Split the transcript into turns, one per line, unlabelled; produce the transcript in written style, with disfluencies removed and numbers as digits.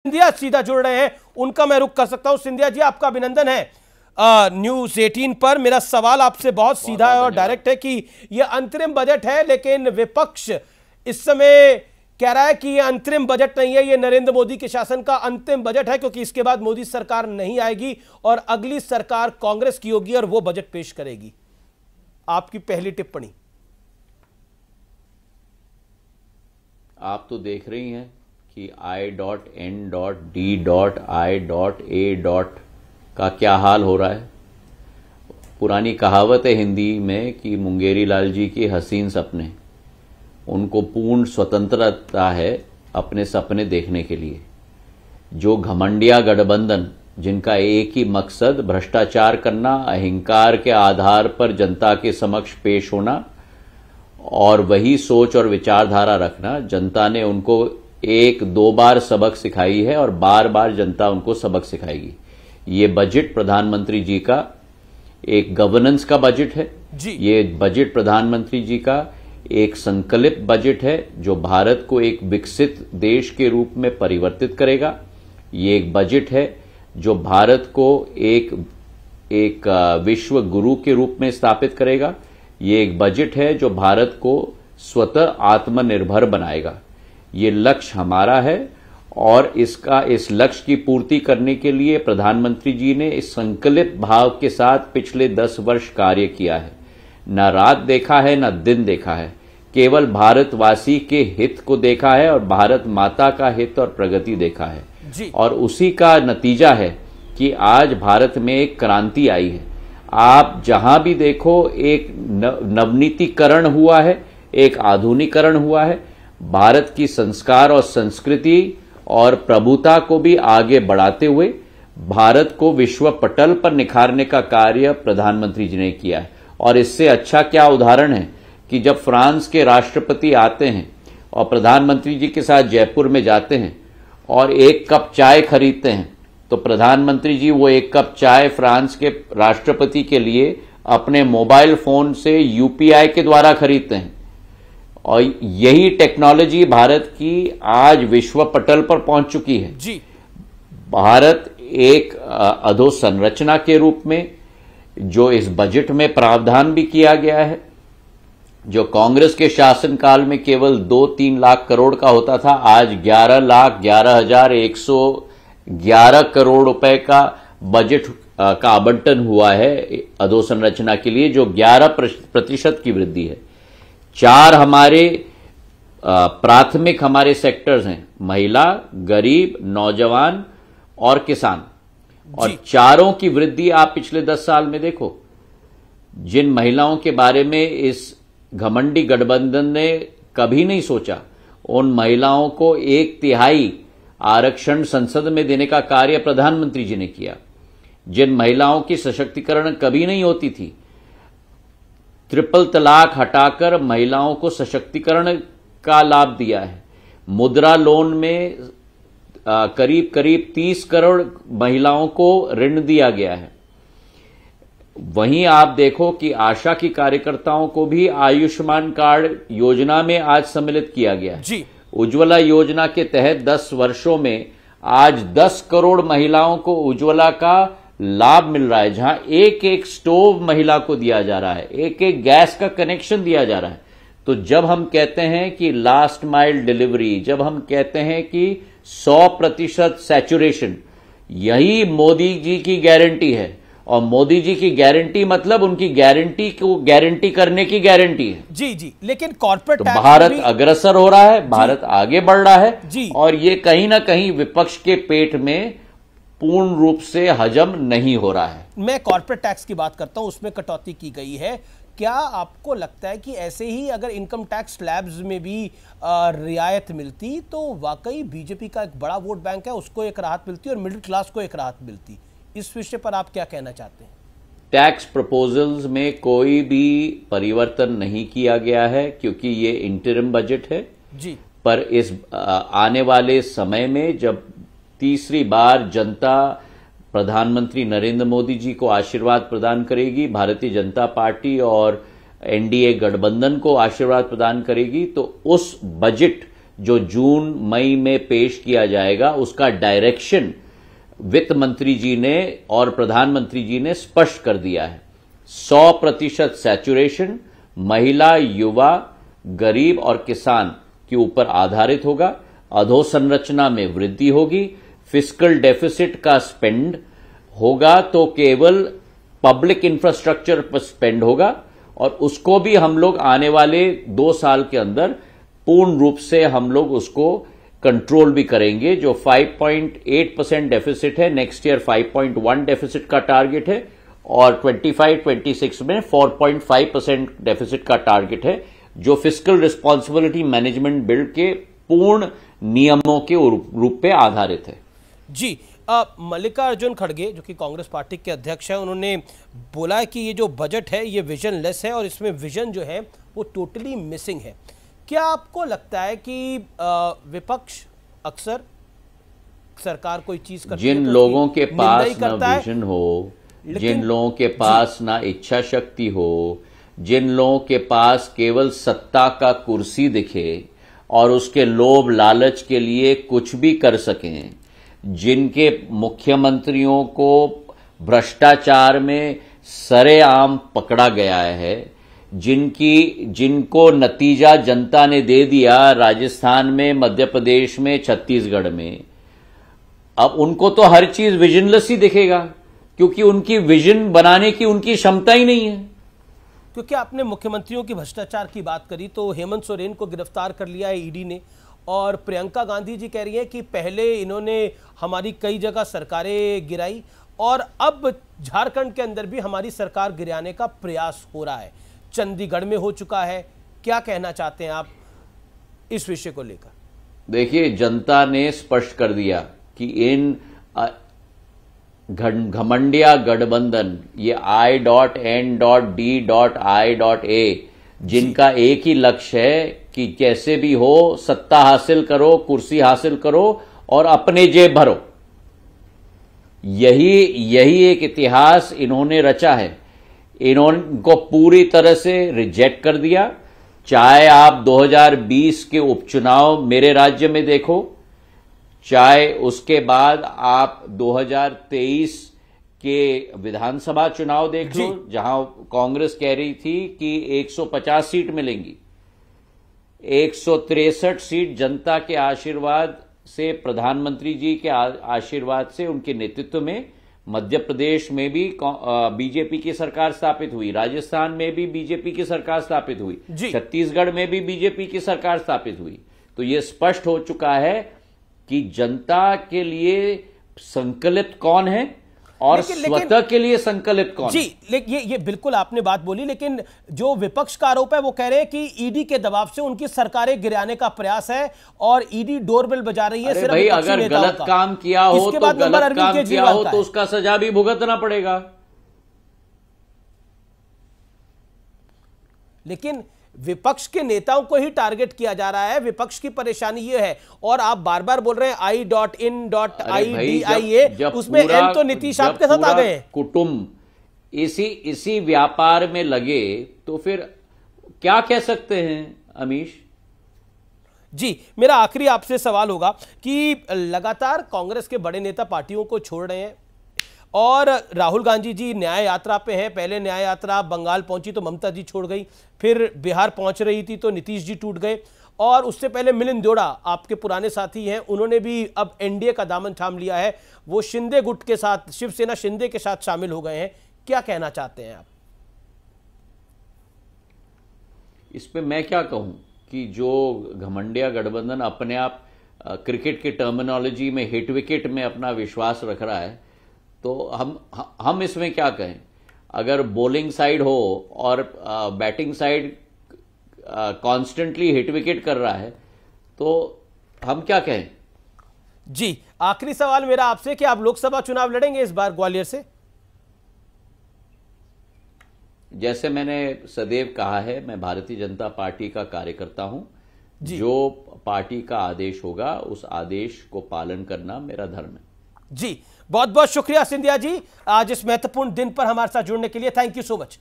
सिंधिया सीधा जुड़ रहे हैं, उनका मैं रुख कर सकता हूं। सिंधिया जी, आपका अभिनंदन है न्यूज़ 18 पर। मेरा सवाल आपसे बहुत सीधा है और डायरेक्ट है कि यह अंतरिम बजट है, लेकिन विपक्ष इस समय कह रहा है कि यह अंतरिम बजट नहीं है, यह नरेंद्र मोदी के शासन का अंतिम बजट है, क्योंकि इसके बाद मोदी सरकार नहीं आएगी और अगली सरकार कांग्रेस की होगी और वो बजट पेश करेगी। आपकी पहली टिप्पणी।
आप तो देख रही हैं कि I.N.D.I.A. का क्या हाल हो रहा है। पुरानी कहावत है हिंदी में कि मुंगेरी लाल जी की हसीन सपने, उनको पूर्ण स्वतंत्रता है अपने सपने देखने के लिए। जो घमंडिया गठबंधन, जिनका एक ही मकसद भ्रष्टाचार करना, अहंकार के आधार पर जनता के समक्ष पेश होना और वही सोच और विचारधारा रखना, जनता ने उनको एक दो बार सबक सिखाई है और बार बार जनता उनको सबक सिखाएगी। ये बजट प्रधानमंत्री जी का एक गवर्नेंस का बजट है
जी।
ये बजट प्रधानमंत्री जी का एक संकल्प बजट है जो भारत को एक विकसित देश के रूप में परिवर्तित करेगा। ये एक बजट है जो भारत को एक विश्व गुरु के रूप में स्थापित करेगा। ये एक बजट है जो भारत को स्वतः आत्मनिर्भर बनाएगा। ये लक्ष्य हमारा है और इस लक्ष्य की पूर्ति करने के लिए प्रधानमंत्री जी ने इस संकल्प भाव के साथ पिछले 10 वर्ष कार्य किया है। न रात देखा है न दिन देखा है, केवल भारतवासी के हित को देखा है और भारत माता का हित और प्रगति देखा है
जी।
और उसी का नतीजा है कि आज भारत में एक क्रांति आई है। आप जहां भी देखो एक नवनीतीकरण हुआ है, एक आधुनिकीकरण हुआ है। भारत की संस्कार और संस्कृति और प्रभुता को भी आगे बढ़ाते हुए भारत को विश्व पटल पर निखारने का कार्य प्रधानमंत्री जी ने किया है। और इससे अच्छा क्या उदाहरण है कि जब फ्रांस के राष्ट्रपति आते हैं और प्रधानमंत्री जी के साथ जयपुर में जाते हैं और एक कप चाय खरीदते हैं, तो प्रधानमंत्री जी वो एक कप चाय फ्रांस के राष्ट्रपति के लिए अपने मोबाइल फोन से यूपीआई के द्वारा खरीदते हैं। और यही टेक्नोलॉजी भारत की आज विश्व पटल पर पहुंच चुकी है
जी।
भारत एक अधोसंरचना के रूप में, जो इस बजट में प्रावधान भी किया गया है, जो कांग्रेस के शासनकाल में केवल 2-3 लाख करोड़ का होता था, आज 11,11,111 करोड़ रुपए का बजट का आवंटन हुआ है अधोसंरचना के लिए, जो 11% की वृद्धि है। 4 हमारे प्राथमिक हमारे सेक्टर्स हैं, महिला, गरीब, नौजवान और किसान, और चारों की वृद्धि आप पिछले 10 साल में देखो। जिन महिलाओं के बारे में इस घमंडी गठबंधन ने कभी नहीं सोचा, उन महिलाओं को 1/3 आरक्षण संसद में देने का कार्य प्रधानमंत्री जी ने किया। जिन महिलाओं की सशक्तिकरण कभी नहीं होती थी, ट्रिपल तलाक हटाकर महिलाओं को सशक्तिकरण का लाभ दिया है। मुद्रा लोन में करीब 30 करोड़ महिलाओं को ऋण दिया गया है। वहीं आप देखो कि आशा की कार्यकर्ताओं को भी आयुष्मान कार्ड योजना में आज सम्मिलित किया गया है
जी।
उज्ज्वला योजना के तहत 10 वर्षों में आज 10 करोड़ महिलाओं को उज्ज्वला का लाभ मिल रहा है, जहां एक स्टोव महिला को दिया जा रहा है, एक गैस का कनेक्शन दिया जा रहा है। तो जब हम कहते हैं कि लास्ट माइल डिलीवरी, जब हम कहते हैं कि 100% सैचुरेशन, यही मोदी जी की गारंटी है। और मोदी जी की गारंटी मतलब उनकी गारंटी को गारंटी करने की गारंटी है
जी जी। लेकिन कॉर्पोरेट
तो भारत अग्रसर हो रहा है, भारत आगे बढ़ रहा है
जी।
और ये कहीं ना कहीं विपक्ष के पेट में पूर्ण रूप से हजम नहीं हो रहा है।
मैं कॉर्पोरेट टैक्स की बात करता हूं, उसमें कटौती की गई है। क्या आपको लगता है कि ऐसे ही अगर इनकम टैक्स स्लैब्स में भी रियायत मिलती तो वाकई बीजेपी का एक बड़ा वोट बैंक है, उसको एक राहत मिलती और मिडिल क्लास को एक राहत मिलती? इस विषय पर आप क्या कहना चाहते हैं?
टैक्स प्रपोजल्स में कोई भी परिवर्तन नहीं किया गया है क्योंकि ये इंटरिम बजट है
जी।
पर इस आने वाले समय में जब तीसरी बार जनता प्रधानमंत्री नरेंद्र मोदी जी को आशीर्वाद प्रदान करेगी, भारतीय जनता पार्टी और एनडीए गठबंधन को आशीर्वाद प्रदान करेगी, तो उस बजट जो जून मई में पेश किया जाएगा उसका डायरेक्शन वित्त मंत्री जी ने और प्रधानमंत्री जी ने स्पष्ट कर दिया है। 100% सैचुरेशन महिला, युवा, गरीब और किसान के ऊपर आधारित होगा। अधोसंरचना में वृद्धि होगी। फिस्कल डेफिसिट का स्पेंड होगा तो केवल पब्लिक इंफ्रास्ट्रक्चर पर स्पेंड होगा और उसको भी हम लोग आने वाले 2 साल के अंदर पूर्ण रूप से हम लोग उसको कंट्रोल भी करेंगे। जो 5.8% डेफिसिट है, नेक्स्ट ईयर 5.1 डेफिसिट का टारगेट है और 25-26 में 4.5% डेफिसिट का टारगेट है, जो फिस्कल रिस्पॉन्सिबिलिटी मैनेजमेंट बिल के पूर्ण नियमों के रूप पे आधारित है।
जी, मल्लिकार्जुन खड़गे जो कि कांग्रेस पार्टी के अध्यक्ष हैं, उन्होंने बोला है कि ये जो बजट है ये विजन लेस है और इसमें विजन जो है वो टोटली मिसिंग है। क्या आपको लगता है कि विपक्ष अक्सर सरकार कोई चीज करती है
जिन
तो
लोगों के पास ना विजन हो, जिन लोगों के पास ना इच्छा शक्ति हो, जिन लोगों के पास केवल सत्ता का कुर्सी दिखे और उसके लोभ लालच के लिए कुछ भी कर सकें, जिनके मुख्यमंत्रियों को भ्रष्टाचार में सरेआम पकड़ा गया है, जिनको नतीजा जनता ने दे दिया राजस्थान में, मध्य प्रदेश में, छत्तीसगढ़ में, अब उनको तो हर चीज विजनलेस ही दिखेगा क्योंकि उनकी विजन बनाने की उनकी क्षमता ही नहीं है।
क्योंकि आपने मुख्यमंत्रियों की भ्रष्टाचार की बात करी तो हेमंत सोरेन को गिरफ्तार कर लिया है ईडी ने और प्रियंका गांधी जी कह रही हैं कि पहले इन्होंने हमारी कई जगह सरकारें गिराई और अब झारखंड के अंदर भी हमारी सरकार गिराने का प्रयास हो रहा है, चंडीगढ़ में हो चुका है। क्या कहना चाहते हैं आप इस विषय को लेकर?
देखिए, जनता ने स्पष्ट कर दिया कि इन घमंडिया गठबंधन, ये I.N.D.I.A, जिनका एक ही लक्ष्य है कि कैसे भी हो सत्ता हासिल करो, कुर्सी हासिल करो और अपने जेब भरो, यही एक इतिहास इन्होंने रचा है। इनको पूरी तरह से रिजेक्ट कर दिया। चाहे आप 2020 के उपचुनाव मेरे राज्य में देखो, चाहे उसके बाद आप 2023 के विधानसभा चुनाव देख लो, जहां कांग्रेस कह रही थी कि 150 सीट मिलेंगी। 163 सीट जनता के आशीर्वाद से, प्रधानमंत्री जी के आशीर्वाद से, उनके नेतृत्व में मध्य प्रदेश में भी बीजेपी की सरकार स्थापित हुई, राजस्थान में भी बीजेपी की सरकार स्थापित हुई, छत्तीसगढ़ में भी बीजेपी की सरकार स्थापित हुई। तो यह स्पष्ट हो चुका है कि जनता के लिए संकलित कौन है और स्वतः के लिए संकलित कौन
जी। लेकिन ये बिल्कुल आपने बात बोली, लेकिन जो विपक्ष का आरोप है वो कह रहे हैं कि ईडी के दबाव से उनकी सरकारें गिराने का प्रयास है और ईडी डोरबेल बजा रही है।
सिर्फ भाई, अगर गलत काम किया हो तो गलत काम किया हो तो उसका सजा भी भुगतना पड़ेगा।
लेकिन विपक्ष के नेताओं को ही टारगेट किया जा रहा है। विपक्ष की परेशानी ये है और आप बार बार बोल रहे हैं I.N.D.I.A, उसमें एन तो नीतीश आपके साथ आ गए हैं।
कुटुंब इसी व्यापार में लगे तो फिर क्या कह सकते हैं अमीश
जी? मेरा आखिरी आपसे सवाल होगा कि लगातार कांग्रेस के बड़े नेता पार्टियों को छोड़ रहे हैं और राहुल गांधी जी न्याय यात्रा पे हैं। पहले न्याय यात्रा बंगाल पहुंची तो ममता जी छोड़ गई, फिर बिहार पहुंच रही थी तो नीतीश जी टूट गए और उससे पहले मिलिंद देओड़ा आपके पुराने साथी हैं, उन्होंने भी अब एनडीए का दामन थाम लिया है। वो शिंदे गुट के साथ, शिवसेना शिंदे के साथ शामिल हो गए हैं। क्या कहना चाहते हैं आप
इस पे? मैं क्या कहूं कि जो घमंडिया गठबंधन अपने आप क्रिकेट की टर्मिनोलॉजी में हिट विकेट में अपना विश्वास रख रहा है, तो हम इसमें क्या कहें? अगर बॉलिंग साइड हो और batting side constantly hit wicket कर रहा है तो हम क्या कहें?
जी, आखिरी सवाल मेरा आपसे कि आप लोकसभा चुनाव लड़ेंगे इस बार ग्वालियर से?
जैसे मैंने सदैव कहा है, मैं भारतीय जनता पार्टी का कार्यकर्ता हूं। जो पार्टी का आदेश होगा उस आदेश को पालन करना मेरा धर्म है।
जी, बहुत बहुत शुक्रिया सिंधिया जी, आज इस महत्वपूर्ण दिन पर हमारे साथ जुड़ने के लिए। Thank you so much.